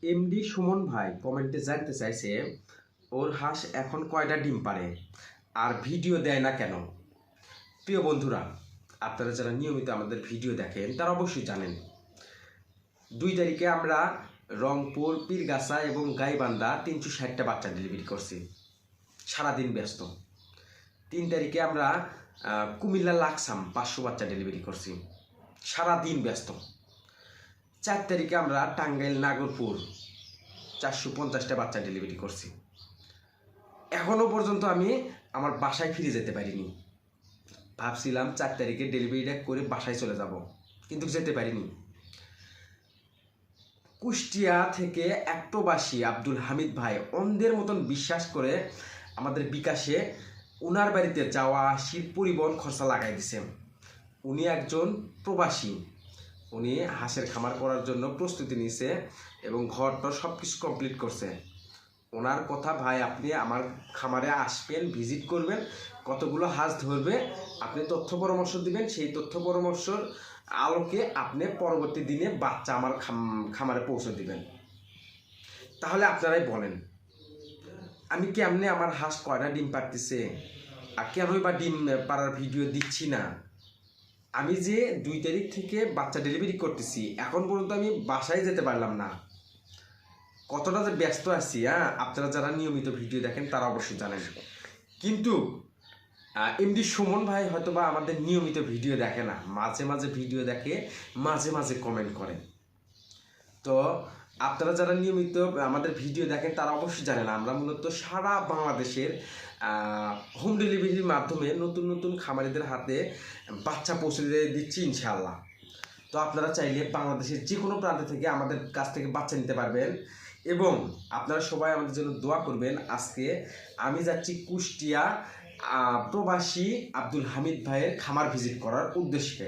MD Suman ভাই কমেন্টে জানতে চাইছে ওর হাঁস এখন কয়টা ডিম পারে আর ভিডিও দেয় না কেন। প্রিয় বন্ধুরা, আপনারা যারা নিয়মিত আমাদের ভিডিও দেখেন তারা অবশ্যই জানেন 2 তারিখে আমরা রংপুর, পীরগাছা এবং গাইবান্ধা 360টা বাচ্চা ডেলিভারি করছি, সারাদিন ব্যস্ত। 3 তারিখে আমরা কুমিল্লা লাকসাম 500 বাচ্চা ডেলিভারি করছি, সারাদিন ব্যস্ত। 4 তারিখে আমরা টাঙ্গাইল নাগরপুর 450টা বাচ্চা ডেলিভারি করছি। এখনও পর্যন্ত আমি আমার বাসায় ফিরে যেতে পারিনি। ভাবছিলাম 4 তারিখে ডেলিভারিটা করে বাসায় চলে যাব, কিন্তু যেতে পারিনি। কুষ্টিয়া থেকে এক প্রবাসী আব্দুল হামিদ ভাই অন্ধের মতন বিশ্বাস করে আমাদের বিকাশে ওনার বাড়িতে যাওয়া আসির পরিবহন খরচা লাগাই দিছেন। উনি একজন প্রবাসী, উনি হাঁসের খামার করার জন্য প্রস্তুতি নিছে এবং ঘরটা সব কিছু কমপ্লিট করছে। ওনার কথা, ভাই আপনি আমার খামারে আসবেন, ভিজিট করবেন, কতগুলো হাঁস ধরবে আপনি তথ্য পরামর্শ দিবেন, সেই তথ্য পরামর্শর আলোকে আপনি পরবর্তী দিনে বাচ্চা আমার খামারে পৌঁছে দিবেন। তাহলে আপনারাই বলেন আমি কেমনে আমার হাঁস কয়টা ডিম পারতেছে আর কেনই বা ডিম পাড়ার ভিডিও দিচ্ছি না। আমি যে 2 তারিখ থেকে বাচ্চা ডেলিভারি করতেছি, এখন পর্যন্ত আমি বাসায় যেতে পারলাম না। কতটা যে ব্যস্ত আছি, আপনারা যারা নিয়মিত ভিডিও দেখেন তারা অবশ্যই জানেন। কিন্তু এমডি সুমন ভাই হয়তো বা আমাদের নিয়মিত ভিডিও দেখে না, মাঝে মাঝে ভিডিও দেখে, মাঝে মাঝে কমেন্ট করে। তো আপনারা যারা নিয়মিত আমাদের ভিডিও দেখেন তারা অবশ্যই জানেন আমরা মূলত সারা বাংলাদেশের হোম ডেলিভারির মাধ্যমে নতুন নতুন খামারিদের হাতে বাচ্চা পৌঁছে দিচ্ছি ইনশাআল্লাহ। তো আপনারা চাইলে বাংলাদেশের যে কোনো প্রান্ত থেকে আমাদের কাছ থেকে বাচ্চা নিতে পারবেন এবং আপনারা সবাই আমাদের জন্য দোয়া করবেন। আজকে আমি যাচ্ছি কুষ্টিয়া প্রবাসী আব্দুল হামিদ ভাইয়ের খামার ভিজিট করার উদ্দেশ্যে।